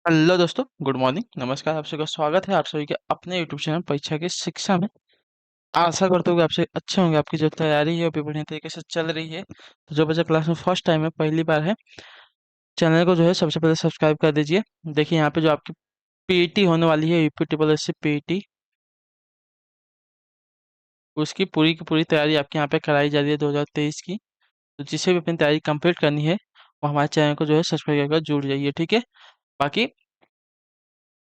Hello दोस्तों, good morning, नमस्कार। आप सभी का स्वागत है आप सभी के अपने यूट्यूब चैनल परीक्षा की शिक्षा में। आशा करता हूँ कि आपसे अच्छे होंगे, आपकी जो तैयारी है वो भी बढ़िया तरीके से चल रही है। तो जो बच्चा क्लास में फर्स्ट टाइम है, पहली बार है, चैनल को जो है सबसे पहले सब्सक्राइब कर दीजिए। देखिए यहाँ पे जो आपकी पीईटी होने वाली है, UP triple S C PET, उसकी पूरी की पूरी तैयारी आपके यहाँ पे कराई जा रही है 2023 की। तो जिसे भी अपनी तैयारी कंप्लीट करनी है वो हमारे चैनल को जो है सब्सक्राइब करके जुड़ जाइए, ठीक है। बाकी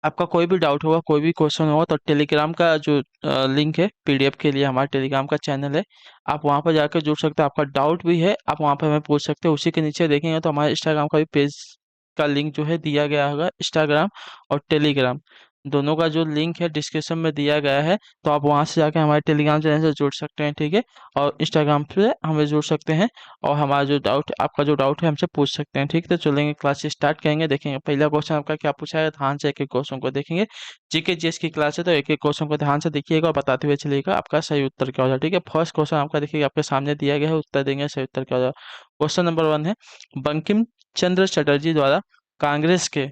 आपका कोई भी डाउट होगा, कोई भी क्वेश्चन होगा, तो टेलीग्राम का जो लिंक है पीडीएफ के लिए, हमारे टेलीग्राम का चैनल है, आप वहां पर जाकर जुड़ सकते हैं। आपका डाउट भी है, आप वहां पर हमें पूछ सकते हैं। उसी के नीचे देखेंगे तो हमारे इंस्टाग्राम का भी पेज का लिंक जो है दिया गया होगा। इंस्टाग्राम और टेलीग्राम दोनों का जो लिंक है डिस्क्रिप्शन में दिया गया है। तो आप वहां से जाकर हमारे टेलीग्राम चैनल से जुड़ सकते हैं, ठीक है। और इंस्टाग्राम से हमें जुड़ सकते हैं, और हमारा जो डाउट, आपका जो डाउट है हमसे पूछ सकते हैं, ठीक है। तो चलेंगे, क्लास स्टार्ट करेंगे। देखेंगे पहला क्वेश्चन आपका क्या पूछा है, ध्यान से एक एक क्वेश्चन को देखेंगे। जीके जीएस की क्लास है तो एक एक क्वेश्चन को ध्यान से देखिएगा और बताते हुए चलिएगा आपका सही उत्तर क्या हो जाए, ठीक है। फर्स्ट क्वेश्चन आपका देखिए आपके सामने दिया गया है, उत्तर देंगे, सही उत्तर क्या हो जाए। क्वेश्चन नंबर 1 है, बंकिम चंद्र चटर्जी द्वारा कांग्रेस के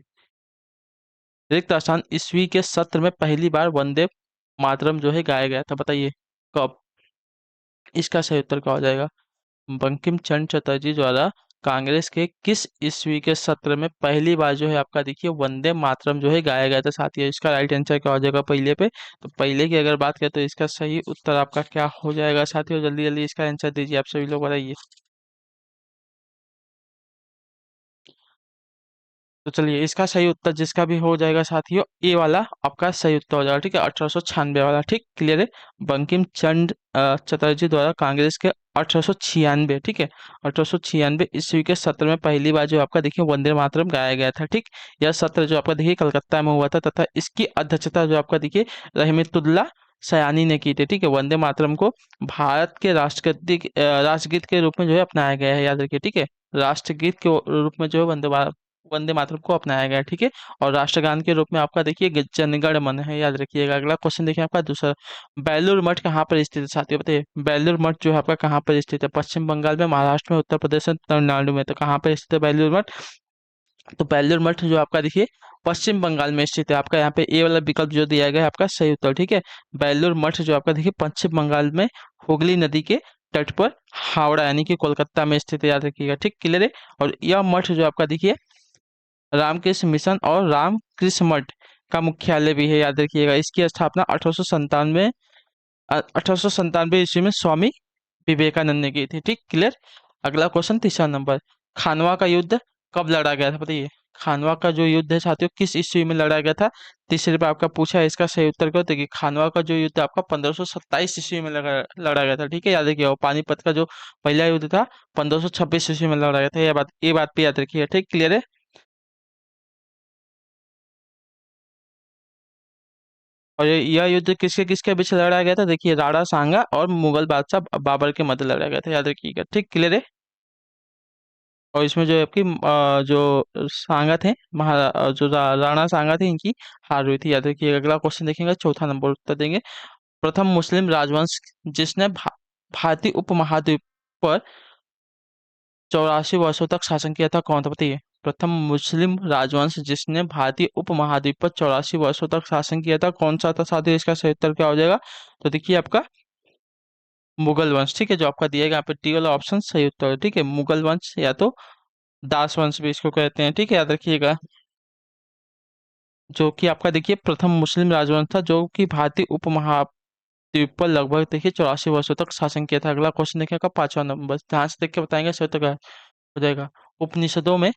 रिक्त स्थान ईस्वी के सत्र में पहली बार वंदे मातरम जो है गाया गया था, बताइए कब। इसका सही उत्तर क्या हो जाएगा। बंकिम चंद्र चटर्जी द्वारा कांग्रेस के किस ईस्वी के सत्र में पहली बार जो है आपका देखिए वंदे मातरम जो है गाया गया था साथियों। इसका राइट आंसर क्या हो जाएगा पहले पे। तो पहले की अगर बात करें तो इसका सही उत्तर आपका क्या हो जाएगा साथियों, जल्दी जल्दी इसका आंसर दीजिए, आप सभी लोग बताइए। तो चलिए, इसका सही उत्तर जिसका भी हो जाएगा साथियों, ए वाला आपका सही उत्तर हो जाएगा, ठीक है। 1896 वाला, ठीक, क्लियर है। बंकिम चंद्र चटर्जी द्वारा कांग्रेस के 1896, ठीक है, 1896 ईस्वी के सत्र में पहली बार जो आपका देखिए वंदे मातरम गाया गया था, ठीक। यह सत्र जो आपका देखिए कलकत्ता में हुआ था, तथा इसकी अध्यक्षता जो आपका देखिए रहमतुल्लाह सयानी ने की थी, ठीक है। वंदे मातरम को भारत के राष्ट्रगीत के रूप में जो है अपनाया गया है, याद रखिए, ठीक है। राष्ट्रगीत के रूप में जो है वंदे मातरम को अपनाया गया है, ठीक है। और राष्ट्रगान के रूप में आपका देखिए जनगण मन है, याद रखिएगा। अगला क्वेश्चन देखिए आपका दूसरा, बेलूर मठ कहाँ पर स्थित है साथियों, बताइए। बेलूर मठ जो है आपका कहाँ पर स्थित है, पश्चिम बंगाल में, महाराष्ट्र में, उत्तर प्रदेश में, तमिलनाडु में। तो कहाँ पर स्थित है बेलूर मठ। तो बेलूर मठ जो आपका देखिए पश्चिम बंगाल में स्थित है। आपका यहाँ पे ए वाला विकल्प जो दिया गया है आपका सही उत्तर, ठीक है। बेलूर मठ जो आपका देखिए पश्चिम बंगाल में हुगली नदी के तट पर हावड़ा यानी कि कोलकाता में स्थित है, याद रखिएगा, ठीक, क्लियर है। और यह मठ जो आपका देखिए रामकृष्ण मिशन और रामकृष्ण मठ का मुख्यालय भी है, याद रखिएगा। इसकी स्थापना 1897 ईस्वी में स्वामी विवेकानंद ने की थी, ठीक, क्लियर। अगला क्वेश्चन तीसरा नंबर, खानवा का युद्ध कब लड़ा गया था, बताइए। खानवा का जो युद्ध है साथियों किस ईस्वी में लड़ा गया था। तीसरे पे आपका पूछा है, इसका सही उत्तर क्या देखिए। खानवा का जो युद्ध आपका 1527 ईस्वी में लड़ा गया था, ठीक है, याद रखिए। और पानीपत का जो पहला युद्ध था 1526 ईस्वी में लड़ा गया था। ये बात पे याद रखिए, ठीक, क्लियर है। और यह युद्ध किसके किसके बीच लड़ा गया था, देखिए, राणा सांगा और मुगल बादशाह बाबर के मध्य लड़ा गया था, याद रखिएगा, ठीक, क्लियर है। और इसमें जो है आपकी जो सांगा थे, राणा सांगा थे, इनकी हार हुई थी, याद रखिएगा। अगला क्वेश्चन देखेंगे, चौथा नंबर उत्तर देंगे। प्रथम मुस्लिम राजवंश जिसने भारतीय उपमहाद्वीप पर 84 वर्षों तक शासन किया था, कौन था, बताइए। प्रथम मुस्लिम राजवंश जिसने भारतीय उपमहाद्वीप पर 84 वर्षों तक शासन किया था, कौन सा था साथियों। इसका सही उत्तर क्या हो जाएगा। तो देखिए आपका मुगल वंश, ठीक है, जो आपका दिया गया यहाँ पे टी वाला ऑप्शन सही उत्तर है, ठीक है। मुगल वंश या तो दास वंश भी इसको कहते हैं, ठीक है, याद रखिएगा। जो कि आपका देखिए प्रथम मुस्लिम राजवंश था जो कि भारतीय उपमहाद्वीप पर लगभग देखिए 84 वर्षों तक शासन किया था। अगला क्वेश्चन देखिएगा 5वां नंबर, ध्यान से देख के बताएंगे, सही उत्तर क्या हो जाएगा। उपनिषदों में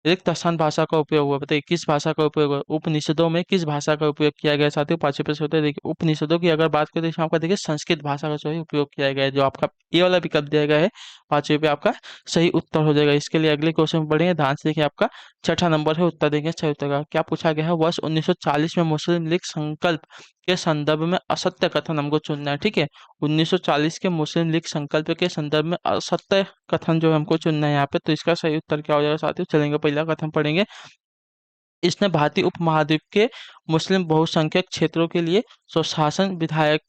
रिक्त स्थान भाषा का उपयोग हुआ, बताइए किस भाषा का उपयोग हुआ। उपनिषदों में किस भाषा का उपयोग किया गया साथियों, 5वें प्रश्न होता है। देखिए उपनिषदों की अगर बात करें तो इसमें आपका देखिए संस्कृत भाषा का जो है उपयोग किया गया है, जो आपका ये वाला विकल्प दिया गया है 5वें पे आपका सही उत्तर हो जाएगा। इसके लिए अगले क्वेश्चन में पढ़ेंगे, ध्यान से देखिए। आपका छठा नंबर है, उत्तर देंगे सही उत्तर का। क्या पूछा गया है, वर्ष 1940 में मुस्लिम लीग संकल्प के संदर्भ में असत्य कथन हमको चुनना है, ठीक है। 1940 के मुस्लिम लीग संकल्प के संदर्भ में असत्य कथन जो है हमको चुनना है यहाँ पे। तो इसका सही उत्तर क्या हो जाएगा साथियों, चलेंगे पहला कथन पढ़ेंगे। इसने भारतीय उपमहाद्वीप के मुस्लिम बहुसंख्यक क्षेत्रों के लिए स्वशासन विधायक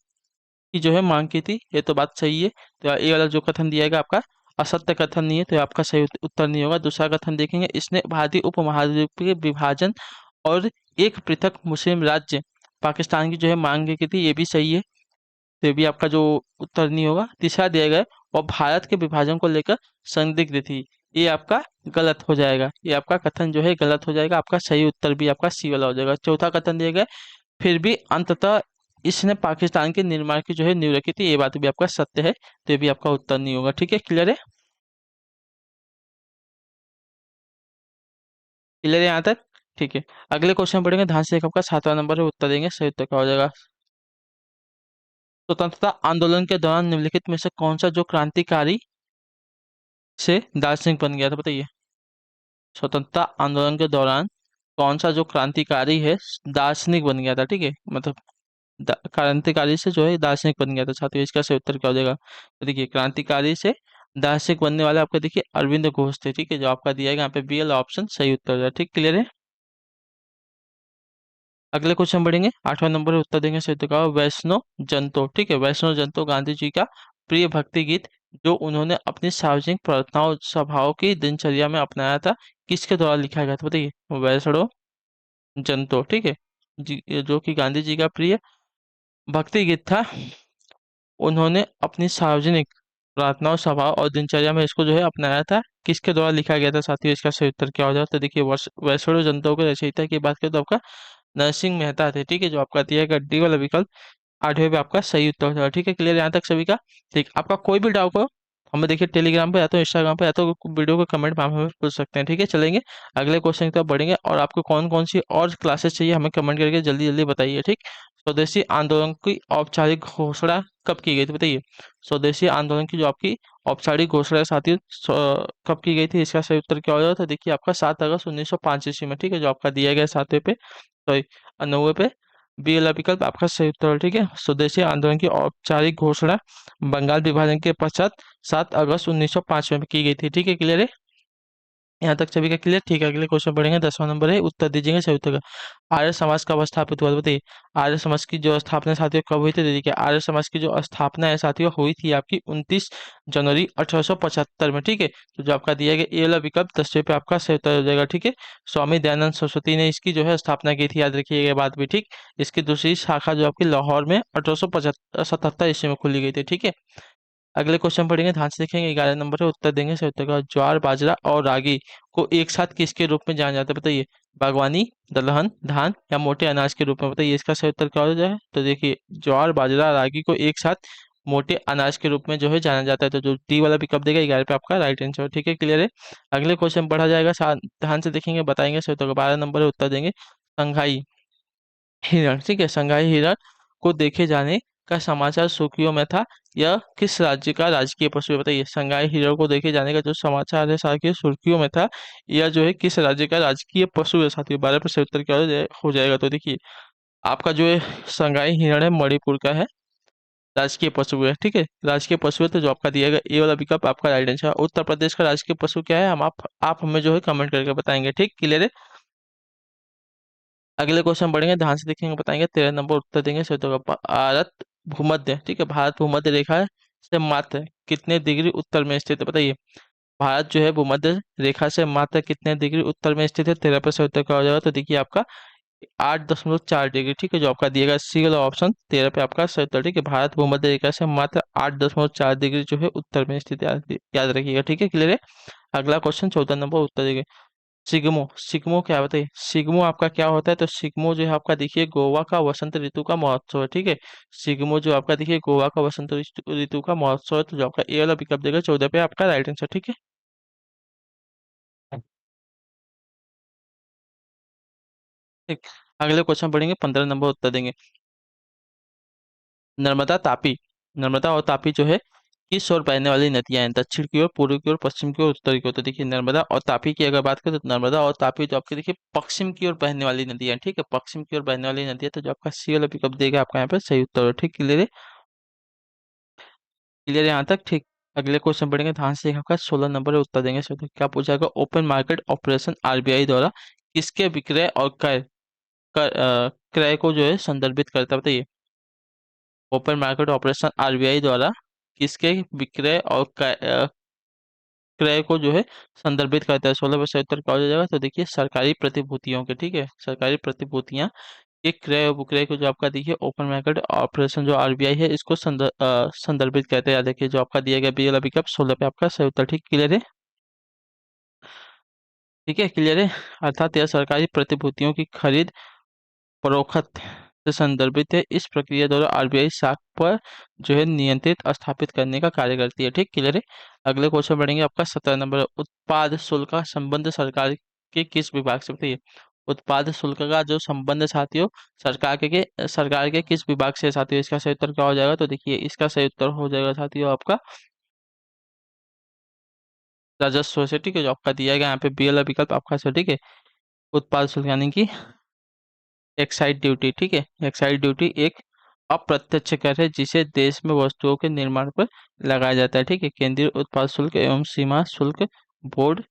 की जो है मांग की थी, ये तो बात सही है। तो ये वाला जो कथन दिया गया आपका असत्य कथन नहीं है, तो ये आपका सही उत्तर नहीं होगा। दूसरा कथन देखेंगे, इसने भारतीय उपमहाद्वीप के विभाजन और एक पृथक मुस्लिम राज्य पाकिस्तान की जो है मांग की थी, ये भी सही है, तो ये भी आपका जो उत्तर नहीं होगा। तीसरा दिया गया है, और भारत के विभाजन को लेकर संदिग्ध थी, ये आपका गलत हो जाएगा, ये आपका कथन जो है गलत हो जाएगा, आपका सही उत्तर भी आपका सी वाला हो जाएगा। चौथा कथन दिया गया है, फिर भी अंततः इसने पाकिस्तान के निर्माण की जो है नींव रखी थी, ये बात भी आपका सत्य है, तो ये भी आपका उत्तर नहीं होगा। ठीक है, क्लियर है? क्लियर है यहाँ तक? ठीक है, अगले क्वेश्चन पढ़ेंगे, ध्यान से एक आपका 7वां नंबर है, उत्तर देंगे, सही उत्तर क्या हो जाएगा। स्वतंत्रता आंदोलन के दौरान निम्नलिखित में से कौन सा जो क्रांतिकारी से दार्शनिक बन गया था, बताइए। स्वतंत्रता आंदोलन के दौरान कौन सा जो क्रांतिकारी है दार्शनिक बन गया था, ठीक है, मतलब क्रांतिकारी से जो है दार्शनिक बन गया था छात्रों, इसका सही उत्तर क्या हो जाएगा। तो देखिए, क्रांतिकारी से दार्शनिक बनने वाले आपका देखिए अरविंद घोष थे, ठीक है, जो आपका दिया गया यहाँ पे बी वाला ऑप्शन सही उत्तर हो जाएगा। ठीक, क्लियर है? अगले क्वेश्चन बढ़ेंगे, 8वां नंबर है, उत्तर देंगे सही उत्तर का वैष्णो जंतो, ठीक है, वैष्णो जंतो गांधी जी का प्रिय भक्ति गीत जो उन्होंने अपनी सार्वजनिक प्रार्थनाओं सभाओं की दिनचर्या में अपनाया था, किसके द्वारा लिखा गया था, बताइए। वैष्णो जंतो, ठीक है, जी, जो कि गांधी जी का प्रिय भक्ति गीत था, उन्होंने अपनी सार्वजनिक प्रार्थनाओं सभा और दिनचर्या में इसको जो है अपनाया था, किसके द्वारा लिखा गया था साथियों, इसका सही उत्तर क्या हो जाए। तो देखिए, वैष्णो जंतो के रचयिता की बात करें तो आपका नरसिंह मेहता थे, ठीक है, जो आपका दिया गया डी वाला विकल्प 8वें पे आपका सही उत्तर हो जाएगा। ठीक है, क्लियर यहाँ तक सभी का? ठीक, आपका कोई भी डाउट हो हमें देखिए टेलीग्राम पे या तो इंस्टाग्राम पे या तो वीडियो को कमेंट में आप हमें पूछ सकते हैं। ठीक है, चलेंगे अगले क्वेश्चन की तरफ बढ़ेंगे, और आपको कौन कौन सी और क्लासेस चाहिए हमें कमेंट करके जल्दी जल्दी बताइए। ठीक, स्वदेशी आंदोलन की औपचारिक घोषणा कब की गई थी, बताइए। स्वदेशी आंदोलन की जो आपकी औपचारिक घोषणा है साथियों, कब की गई थी, इसका सही उत्तर क्या हो जाएगा। तो देखिए, आपका 7 अगस्त 1985 में, ठीक है, जो आपका दिया गया 7वें पे, सॉरी 9वें पे बी वाला विकल्प आपका सही उत्तर है। ठीक है, स्वदेशी आंदोलन की औपचारिक घोषणा बंगाल विभाजन के पश्चात 7 अगस्त 1905 में की गई थी। ठीक है, क्लियर है? यहाँ तक सभी का क्लियर? ठीक है, अगले क्वेश्चन पढ़ेंगे, 10वां नंबर है, उत्तर दीजिएगा सही उत्तर का। आर्य समाज कब स्थापित हुआ था, बताइए। आर्य समाज की जो स्थापना साथियों कब हुई थी, तो देखिए, आर्य समाज की जो स्थापना है साथियों हुई थी आपकी 29 जनवरी 1875 में। ठीक है, तो जो आपका दिया गया ए वाला विकल्प 10वें पे आपका सही उत्तर हो जाएगा। ठीक है, स्वामी दयानंद सरस्वती ने इसकी जो है स्थापना की थी, याद रखिएगा ये बात भी। ठीक, इसकी दूसरी शाखा जो आपकी लाहौर में 1877 ईस्वी में खुली गई थी। ठीक है, अगले क्वेश्चन पढ़ेंगे, ध्यान से देखेंगे, 11 नंबर है, उत्तर देंगे सही उत्तर का। ज्वार बाजरा और रागी को एक साथ किसके रूप में जाना जाता है, बताइए। बागवानी, दलहन, धान या मोटे अनाज के रूप में, बताइए, इसका सही उत्तर क्या हो जाए। तो देखिए, ज्वार बाजरा रागी को एक साथ मोटे अनाज के रूप में जो है जाना जाता है, तो जो डी वाला विकल्प देगा 11 पे आपका राइट आंसर। ठीक है, क्लियर है? अगले क्वेश्चन पढ़ा जाएगा, ध्यान से देखेंगे, बताएंगे सही उत्तर का। 12 नंबर है, उत्तर देंगे संघाई हिरण, ठीक है, संघाई हिरण को देखे जाने का समाचार सुर्खियों में था, यह किस राज्य का राजकीय पशु है, बताइए। संघाई हिरण को देखे जाने का जो समाचार है साथियों सुर्खियों में था, यह जो है किस राज्य का राजकीय पशु है साथियों। 12 पे सही उत्तर क्या हो जाएगा। तो देखिए, आपका जो है संघाई हिरण है मणिपुर का है, राजकीय पशु है। ठीक है, राजकीय पशु है, तो जो आपका दिया गया ए वाला विकल्प आपका राइट आंसर है। उत्तर प्रदेश का राजकीय पशु क्या है, हम आप हमें जो है कमेंट करके बताएंगे। ठीक, क्लियर है? अगले क्वेश्चन बढ़ेंगे, ध्यान से देखेंगे, बताएंगे। 13 नंबर उत्तर देंगे सही तो भारत भूमध्य, ठीक है, भारत भूमध्य रेखा से मात्र कितने डिग्री उत्तर में स्थित है, बताइए। भारत जो है भूमध्य रेखा से मात्र कितने डिग्री उत्तर में स्थित है, 13 पर सही उत्तर क्या हो जाएगा। तो देखिए, आपका 8.4 डिग्री, ठीक है, जो आपका दिएगा सी वाला ऑप्शन 13 पे आपका सही उत्तर। ठीक है, भारत भूमध्य रेखा से मात्र 8.4 डिग्री जो है उत्तर में स्थित है, याद रखिएगा। ठीक है, क्लियर है? अगला क्वेश्चन 14 नंबर उत्तर देंगे। सिग्मो, सिग्मो क्या बताइए। सिग्मो आपका क्या होता है, तो सिग्मो जो है आपका देखिए गोवा का वसंत ऋतु का महोत्सव है। ठीक है, सिग्मो जो आपका देखिए गोवा का वसंत ऋतु का महोत्सव है, तो जो आपका ए वाला पिकअप देगा 14 पे आपका राइट आंसर। ठीक है, ठीक, अगले क्वेश्चन पढ़ेंगे, 15 नंबर उत्तर देंगे। नर्मदा तापी, नर्मदा और तापी जो है किस ओर बहने वाली नदियां हैं, दक्षिण की ओर, पूर्व की ओर, पश्चिम की ओर, उत्तर की ओर। तो देखिए, नर्मदा और तापी की अगर बात करें तो नर्मदा और तापी जो आपके देखिए पश्चिम की ओर बहने वाली नदियां हैं, ठीक है, पश्चिम की ओर बहने वाली नदियां, तो जो आपका सी वाला पिकअप देगा आपका यहाँ पे सही उत्तर है। ठीक, क्लियर है? क्लियर है यहाँ तक? ठीक, अगले क्वेश्चन पढ़ेंगे, ध्यान से आपका 16 नंबर है, उत्तर देंगे सर। तो क्या पूछा जाएगा, ओपन मार्केट ऑपरेशन आरबीआई द्वारा किसके विक्रय और क्रय को जो है संदर्भित करता है, बताइए। ओपन मार्केट ऑपरेशन आरबीआई द्वारा किसके विक्रय और क्रय को जो है संदर्भित करता है। 16 पर सही उत्तर क्या हो जाएगा? तो देखिए सरकारी प्रतिभूतियों के, ठीक है, सरकारी प्रतिभूतियां ये क्रय और विक्रय को जो आपका देखिए ओपन मार्केट ऑपरेशन जो आरबीआई है इसको संदर्भित कहते हैं। देखिए जो आपका दिया गया बी वाला विकल्प 16 पे आपका सही उत्तर, ठीक क्लियर है? ठीक है, क्लियर है। अर्थात यह सरकारी प्रतिभूतियों की खरीद फरोख्त से संदर्भित है। इस प्रक्रिया द्वारा आरबीआई शाख पर जो है नियंत्रित स्थापित करने का कार्य करती है। ठीक क्लियर है। अगले क्वेश्चन बढ़ेंगे आपका 17 नंबर, उत्पाद शुल्क का संबंध सरकार के किस विभाग से? बताइए उत्पाद शुल्क का जो संबंध साथियों सरकार के किस विभाग से है साथियों? इसका सही उत्तर क्या हो जाएगा? तो देखिए इसका सही उत्तर हो जाएगा साथियों आपका राजस्व से। ठीक है, जो आपका दिया गया यहाँ पे बी वाला विकल्प आपका सही, ठीक है। उत्पाद शुल्क यानी कि एक्साइज ड्यूटी, ठीक है। एक्साइज ड्यूटी एक अप्रत्यक्ष कर है जिसे देश में वस्तुओं के निर्माण पर लगाया जाता है। ठीक है, केंद्रीय उत्पाद शुल्क एवं सीमा शुल्क बोर्ड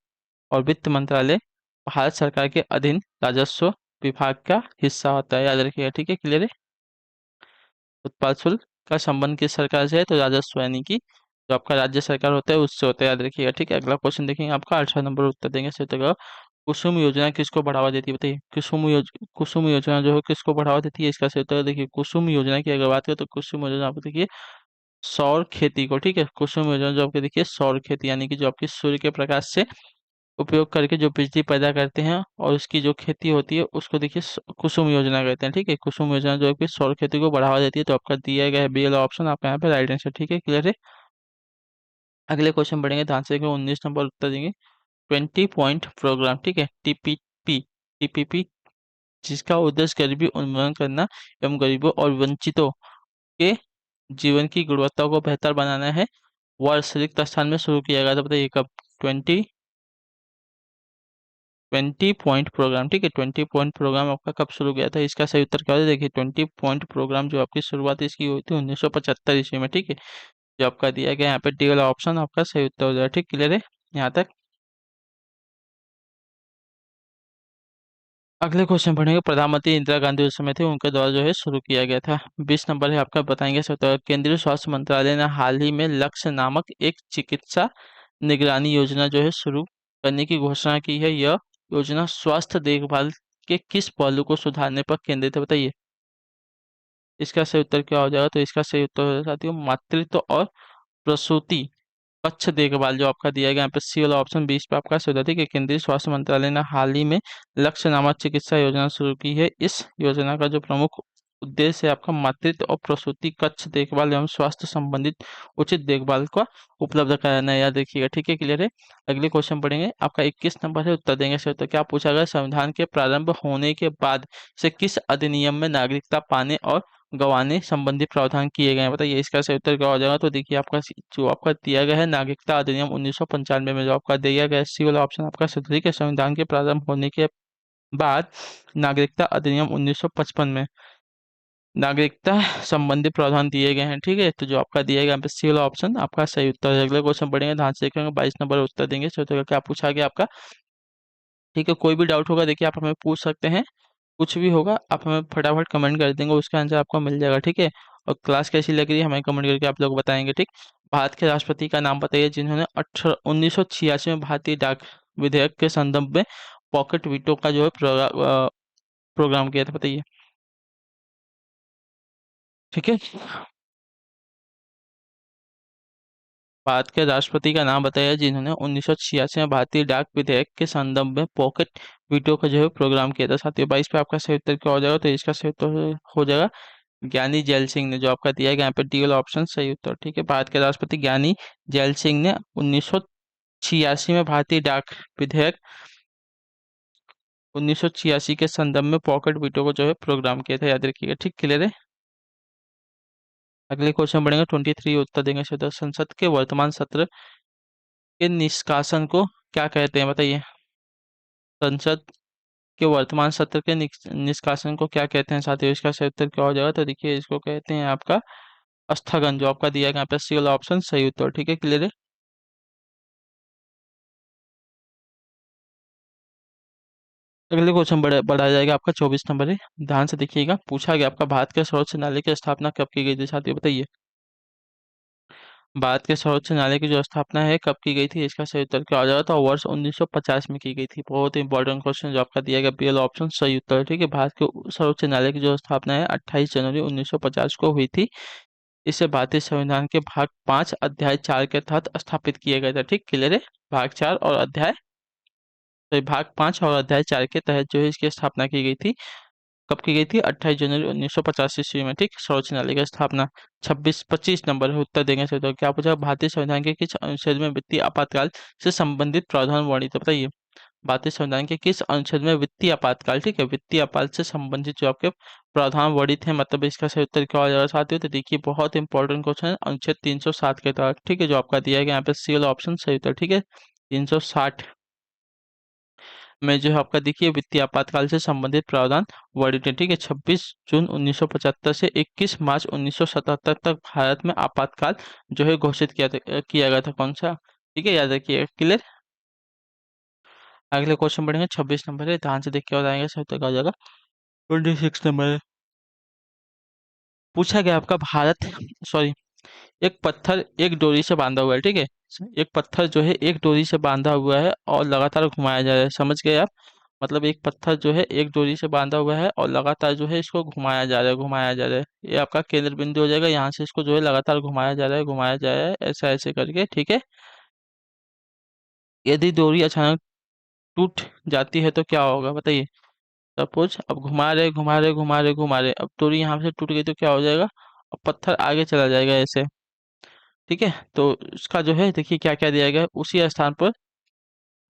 और वित्त मंत्रालय भारत सरकार के अधीन राजस्व विभाग का हिस्सा होता है, याद रखिएगा। ठीक है, क्लियर है। उत्पाद शुल्क का संबंध किस सरकार से है? तो राजस्व यानी कि जो आपका राज्य सरकार होता है उससे होता है, याद रखिएगा। ठीक है, अगला क्वेश्चन देखेंगे आपका 18 नंबर उत्तर देंगे सही उत्तर का। कुसुम योजना किसको बढ़ावा देती है? बताइए कुसुम योजना जो है किसको बढ़ावा देती है? इसका सही उत्तर देखिए कुसुम योजना की अगर बात करें तो कुसुम योजना आपको देखिए सौर खेती को, ठीक है। कुसुम योजना जो आपके देखिए सौर खेती यानी कि जो आपकी सूर्य के प्रकाश से उपयोग करके जो बिजली पैदा करते हैं और उसकी जो खेती होती है उसको देखिए कुसुम योजना कहते हैं। ठीक है, कुसुम योजना जो है कि सौर खेती को बढ़ावा देती है। तो आपका दिया गया है बी वाला ऑप्शन आपका यहाँ पे राइट आंसर। ठीक है, क्लियर है। अगले क्वेश्चन बढ़ेंगे ध्यान से देखिए 19 नंबर उत्तर देंगे। 20 पॉइंट प्रोग्राम, ठीक है, टीपीपी, टीपीपी जिसका उद्देश्य गरीबी उन्मूलन करना एवं गरीबों और वंचितों के जीवन की गुणवत्ता को बेहतर बनाना है, वर्ष रिक्त स्थान में शुरू किया गया था। बताइए कब? 20 पॉइंट प्रोग्राम, ठीक है। 20 पॉइंट प्रोग्राम आपका कब शुरू किया था? इसका सही उत्तर क्या है? देखिए 20 पॉइंट प्रोग्राम जो आपकी शुरुआत इसकी हुई थी 1975 ईस्वी में। ठीक है, जो आपका दिया गया यहाँ पे डी वाला ऑप्शन आपका सही उत्तर हो जाएगा। ठीक, क्लियर है यहाँ तक। अगले क्वेश्चन पढ़ेंगे प्रधानमंत्री इंदिरा गांधी उस समय थे उनके द्वारा जो है शुरू किया गया था। 20 नंबर है आपका, बताएंगे सर। केंद्रीय स्वास्थ्य मंत्रालय ने हाल ही में लक्ष्य नामक एक चिकित्सा निगरानी योजना जो है शुरू करने की घोषणा की है। यह योजना स्वास्थ्य देखभाल के किस पहलू को सुधारने पर केंद्रित है? बताइए इसका सही उत्तर क्या हो जाएगा? तो इसका सही उत्तर हो जाएगा साथियों मातृत्व और प्रसूति कच्छ देखभाल, जो आपका दिया गया यहाँ पे सी वाला ऑप्शन 20 पे आपका सही। ठीक है, केंद्रीय स्वास्थ्य मंत्रालय ने हाल ही में लक्ष्य नामक चिकित्सा योजना शुरू की है। इस योजना का जो प्रमुख उद्देश्य है आपका मातृत्व और प्रसूति कच्छ देखभाल एवं स्वास्थ्य संबंधित उचित देखभाल का उपलब्ध कराना है, याद रखिएगा। ठीक है, क्लियर है। अगले क्वेश्चन पढ़ेंगे आपका 21 नंबर है, उत्तर देंगे सर। तो क्या पूछा गया? संविधान के प्रारंभ होने के बाद से किस अधिनियम में नागरिकता पाने और गंवाने संबंधी प्रावधान किए गए हैं? बताइए इसका सही उत्तर क्या हो जाएगा? तो देखिए आपका जो आपका दिया गया है नागरिकता अधिनियम 1995 में जो आपका दिया गया है सी वाला ऑप्शन आपका सही। ठीक है, संविधान के प्रारंभ होने के बाद नागरिकता अधिनियम 1955 में नागरिकता संबंधी प्रावधान दिए गए हैं। ठीक है, तो जो आपका दिया गया यहाँ पे सी वाला ऑप्शन आपका सही उत्तर है। अगले क्वेश्चन पढ़ेंगे ध्यान से देखेंगे 22 नंबर उत्तर देंगे सही उत्तर का क्या पूछा गया आपका। ठीक है, कोई भी डाउट होगा देखिए आप हमें पूछ सकते हैं, कुछ भी होगा आप हमें फटाफट कमेंट कर देंगे, उसका आंसर आपको मिल जाएगा। ठीक है, और क्लास कैसी लग रही है हमें कमेंट करके आप लोग बताएंगे। ठीक, भारत के राष्ट्रपति का नाम बताइए जिन्होंने 1986 में भारतीय डाक विधेयक के संदर्भ में पॉकेट वीटो का जो है प्रोग्राम किया था, बताइए। ठीक है, भारत के राष्ट्रपति का नाम बताइए जिन्होंने 1986 में भारतीय डाक विधेयक के संदर्भ में पॉकेट वीटो का जो है प्रोग्राम किया था साथियों। 22 पे आपका सही उत्तर क्या हो जाएगा? तो इसका सही उत्तर हो जाएगा ज्ञानी जैल सिंह ने, जो आपका दिया गया यहाँ पे डी वाला ऑप्शन सही उत्तर। ठीक है, भारत के राष्ट्रपति ज्ञानी जैल सिंह ने 1986 में भारतीय डाक विधेयक 1986 के संदर्भ में पॉकेट वीटो को जो है प्रोग्राम किया था, याद रखिएगा। ठीक, क्लियर है। अगले क्वेश्चन बढ़ेंगे 23 उत्तर देंगे सीधा। संसद के वर्तमान सत्र के निष्कासन को क्या कहते हैं? बताइए संसद के वर्तमान सत्र के निष्कासन को क्या कहते हैं साथियों? इसका सही उत्तर क्या हो जाएगा? तो देखिए इसको कहते हैं आपका स्थगन, जो आपका दिया गया यहाँ पे सी वाला ऑप्शन सही उत्तर। ठीक है, क्लियर है। अगले क्वेश्चन बढ़ा जाएगा आपका 24 नंबर है, ध्यान से देखिएगा। पूछा गया आपका भारत के सर्वोच्च न्यायालय की स्थापना कब की गई थी साथियों? बताइए भारत के सर्वोच्च न्यायालय की जो स्थापना है कब की गई थी, इसका सही उत्तर क्या हो जाएगा, तो वर्ष 1950 में की गई थी। बहुत ही इंपॉर्टेंट क्वेश्चन जो आपका दिया गया, बीएल ऑप्शन सही उत्तर है। ठीक है, भारत के सर्वोच्च न्यायालय की जो स्थापना है 28 जनवरी 1950 को हुई थी। इसे भारतीय संविधान के भाग 5 अध्याय 4 के तहत स्थापित किया गया था। ठीक, क्लियर है। भाग 4 और अध्याय, तो भाग 5 और अध्याय 4 के तहत जो है इसकी स्थापना की गई थी। कब की गई थी, 28 जनवरी 1950 ईस्वी में। ठीक, सर्वोच्च न्यायालय की स्थापना। 25 नंबर है उत्तर देंगे सर। तो क्या पूछा, भारतीय संविधान के किस अनुच्छेद में वित्तीय आपातकाल से संबंधित प्रावधान वर्णित है, बताइए। भारतीय संविधान के किस अनुच्छेद में वित्तीय आपातकाल, ठीक है, वित्तीय आपात से संबंधित जो आपके प्रावधान वर्णित है, मतलब इसका सही उत्तर क्या हो जाएगा साथियों, तो देखिए बहुत इंपॉर्टेंट क्वेश्चन है, अनुच्छेद 307 के तहत। ठीक है, जो आपका दिया गया यहाँ पे सी वाला ऑप्शन सही उत्तर। ठीक है, 360 में जो है आपका देखिए वित्तीय आपातकाल से संबंधित प्रावधान वर्णित है। ठीक है, 26 जून 1975 से 21 मार्च 1977 तक भारत में आपातकाल जो है घोषित किया गया था। कौन सा, ठीक है, याद रखिए, क्लियर। अगले क्वेश्चन बढ़ेंगे, 26 नंबर है, ध्यान से देख के बताएंगे सही उत्तर क्या हो जाएगा। 26 नंबर है, पूछा गया आपका भारत, सॉरी, एक पत्थर एक डोरी से बांधा हुआ है। ठीक है, एक पत्थर जो है एक डोरी से बांधा हुआ है और लगातार घुमाया जा रहा है, समझ गए आप। मतलब एक पत्थर जो है एक डोरी से बांधा हुआ है और लगातार जो है इसको घुमाया जा रहा है, घुमाया जा रहा है। ये आपका केंद्र बिंदु हो जाएगा, यहाँ से इसको जो है लगातार घुमाया जा रहा है, घुमाया जा रहा है, ऐसा ऐसे करके। ठीक है, यदि डोरी अचानक टूट जाती है तो क्या होगा, बताइए। सपोज अब घुमा रहे घुमा रहे घुमा रहे घुमा रहे, अब डोरी यहाँ से टूट गई तो क्या हो जाएगा, अब पत्थर आगे चला जाएगा ऐसे। ठीक है, तो इसका जो है देखिए क्या क्या दिया गया है, उसी स्थान पर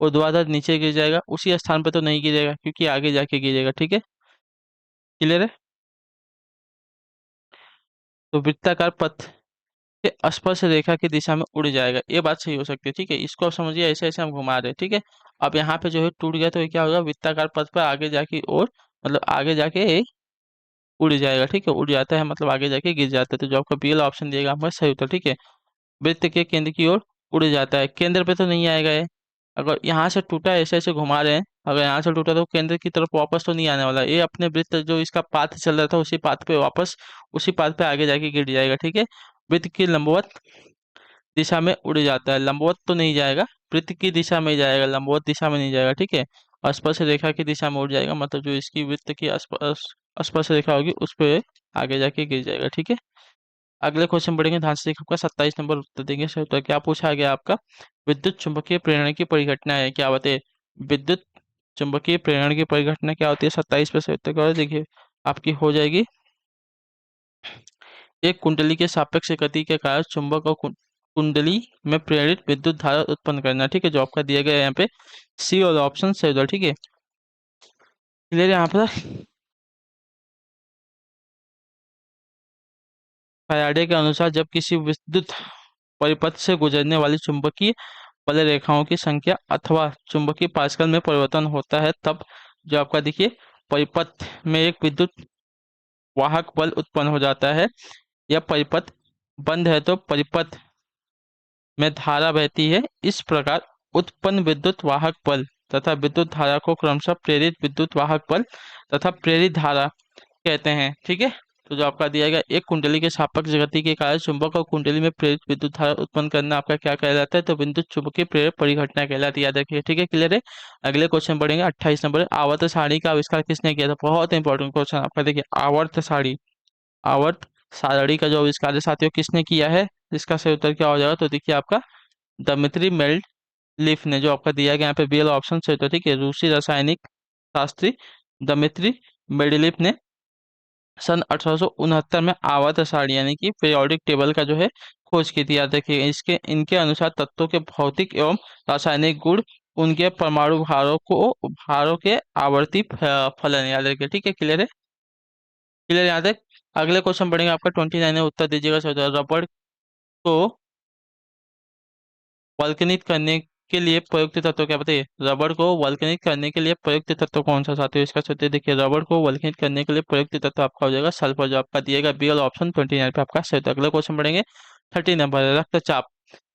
ऊर्ध्वाधर नीचे गिर जाएगा, उसी स्थान पर तो नहीं गिरेगा क्योंकि आगे जाके गिरेगा। ठीक है, क्लियर है। तो वृत्ताकार पथ के स्पर्श रेखा की दिशा में उड़ जाएगा, ये बात सही हो सकती है। ठीक है, इसको आप समझिए, ऐसे ऐसे हम घुमा रहे हैं। ठीक है, अब यहाँ पे जो है टूट गया तो ये क्या होगा, वृत्ताकार पथ पर आगे जाके और मतलब आगे जाके उड़ जाएगा। ठीक है, उड़ जाता है मतलब आगे जाके गिर जाता है, तो जो आपका बीएल ऑप्शन दिएगा आपका सही उत्तर। ठीक है, वृत्त के केंद्र की ओर उड़ जाता है, केंद्र पे तो नहीं आएगा ये। अगर यहाँ से टूटा ऐसे ऐसे घुमा रहे हैं, अगर यहाँ से टूटा तो केंद्र की तरफ वापस तो नहीं आने वाला, ये अपने वृत्त जो इसका पाथ चल रहा था उसी पाथ पे वापस, उसी पाथ पे आगे जाके गिर जाएगा। ठीक है, वृत्त की लंबवत दिशा में उड़ जाता है, लंबवत तो नहीं जाएगा, वृत्त की दिशा में ही जाएगा, लंबवत दिशा में नहीं जाएगा। ठीक है, स्पर्श रेखा की दिशा में उड़ जाएगा, मतलब जो इसकी वृत्त की स्पर्श रेखा होगी उस पे आगे जाके गिर जाएगा। ठीक है, अगले क्वेश्चन बढ़ेंगे, ध्यान से देखिए, आपका 27 नंबर उत्तर देंगे सर। तो क्या पूछा गया आपका, विद्युत चुंबकीय प्रेरण की परिघटना है, क्या बताइए। विद्युत चुंबकीय प्रेरण की परिघटना क्या होती है, 27 पे सही उत्तर क्या होगा, देखिए आपकी हो जाएगी, एक कुंडली के सापेक्ष गति के कारण चुंबक और कुंडली में प्रेरित विद्युत धारा उत्पन्न करना। ठीक है, जो आपका दिया गया है यहाँ पे सी और ऑप्शन सही होगा। ठीक है, क्लियर है यहाँ पर। फैराडे के अनुसार जब किसी विद्युत परिपथ से गुजरने वाली चुंबकीय बल रेखाओं की संख्या अथवा चुंबकीय पास्कल में परिवर्तन होता है, तब जो आपका देखिए परिपथ में एक विद्युत वाहक बल उत्पन्न हो जाता है। यह परिपथ बंद है तो परिपथ में धारा बहती है। इस प्रकार उत्पन्न विद्युत वाहक बल तथा विद्युत धारा को क्रमशः प्रेरित विद्युत वाहक बल तथा प्रेरित धारा कहते हैं। ठीक है, तो जो आपका दिया गया, एक कुंडली के सापेक्ष गति के कारण चुंबक और कुंडली में प्रेरित विद्युत धारा उत्पन्न करना आपका क्या कहलाता है, तो विद्युत चुंबकीय प्रेरक परिघटना कहलाती है, याद रखिए। ठीक है, क्लियर है। अगले क्वेश्चन बढ़ेंगे, 28 नंबर, आवर्त सारणी का आविष्कार किसने किया था, बहुत इंपॉर्टेंट क्वेश्चन आपका देखिए, आवर्त सारणी, आवर्त सारणी का जो आविष्कार है साथियों किसने किया है, इसका सही उत्तर क्या हो जाएगा, तो देखिए आपका दमित्री मेंडलीफ ने, जो आपका दिया गया यहाँ पे बी वाला ऑप्शन सही उत्तर। ठीक है, रूसी रासायनिक शास्त्री दमित्री मेंडलीफ ने सन 1869 में आवर्त सारणी यानी कि पीरियोडिक टेबल का जो है खोज की थी, याद रखिए। इसके इनके अनुसार तत्वों के भौतिक एवं रासायनिक गुण उनके परमाणु भारों के आवर्ती फलन, याद रखिए। ठीक है, क्लियर है, क्लियर, याद है। अगले क्वेश्चन बढ़ेंगे, आपका 29 है, उत्तर दीजिएगा सर। रबड़ को वल्कनित करने के लिए प्रयुक्त तत्व क्या, बताइए। रबड़ को वल्कनित करने के लिए प्रयुक्त तत्व कौन सा साथियों, इसका सूत्र देखिए, रबड़ को वल्कनित करने के लिए प्रयुक्त तत्व आपका हो जाएगा सल्फर, जो आपका दिएगा बी वाला ऑप्शन 29 पे आपका सही। तो अगला क्वेश्चन बढ़ेंगे, 30 नंबर है, रक्तचाप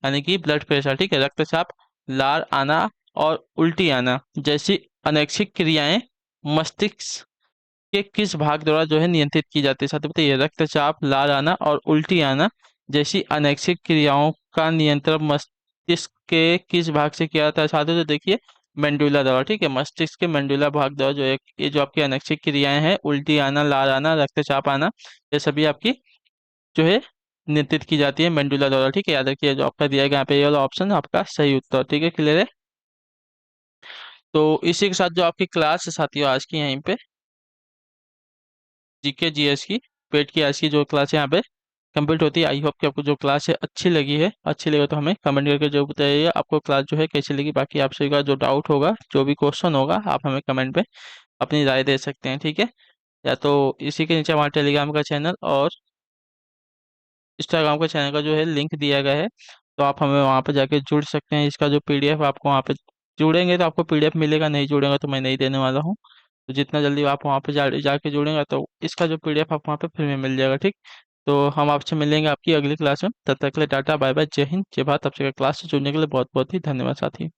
यानी कि ब्लड प्रेशर। ठीक है, रक्तचाप, लार आना और उल्टी आना जैसी अनैच्छिक क्रियाएं मस्तिष्क के किस भाग द्वारा जो है नियंत्रित की जाती है साथियों, बताइए। रक्तचाप, लार आना और उल्टी आना जैसी अनैच्छिक क्रियाओं का नियंत्रण मस्तिष्क के किस भाग से किया जाता है छात्रों? तो देखिए मेंडुला द्वारा, ठीक है, मस्तिष्क के मेंडुला भाग द्वारा जो है ये जो आपकी अनैच्छिक क्रियाएं हैं, उल्टी आना, लाल आना, रक्तचाप आना, ये सभी आपकी जो है नियंत्रित की जाती है मेंडुला द्वारा, ठीक है। याद रखिए जो आपका दिया गया यहाँ पे ये वाला ऑप्शन आपका सही उत्तर, ठीक है, क्लियर है। तो इसी के साथ जो आपकी क्लास है साथियों आज की यहीं पे जीके जीएस की पेट की आज की जो क्लास है यहाँ पे कंप्लीट होती है। आई होप कि आपको जो क्लास है अच्छी लगी है। अच्छी लगे तो हमें कमेंट करके जो बताइए आपको क्लास जो है कैसी लगी। बाकी आप सभी का जो डाउट होगा, जो भी क्वेश्चन होगा, आप हमें कमेंट पे अपनी राय दे सकते हैं, ठीक है। या तो इसी के नीचे हमारे टेलीग्राम का चैनल और इंस्टाग्राम का चैनल का जो है लिंक दिया गया है, तो आप हमें वहाँ पे जाके जुड़ सकते हैं। इसका जो पीडीएफ आपको वहाँ पे जुड़ेंगे तो आपको पीडीएफ मिलेगा, नहीं जुड़ेगा तो मैं नहीं देने वाला हूँ। तो जितना जल्दी आप वहाँ पे जाके जुड़ेंगे तो इसका जो पीडीएफ आपको वहाँ पे फ्री में मिल जाएगा, ठीक। तो हम आपसे मिलेंगे आपकी अगली क्लास में। तब तक के लिए टाटा बाय बाय, जय हिंद जय भारत। आपसे क्लास से जुड़ने के लिए बहुत बहुत ही धन्यवाद साथी।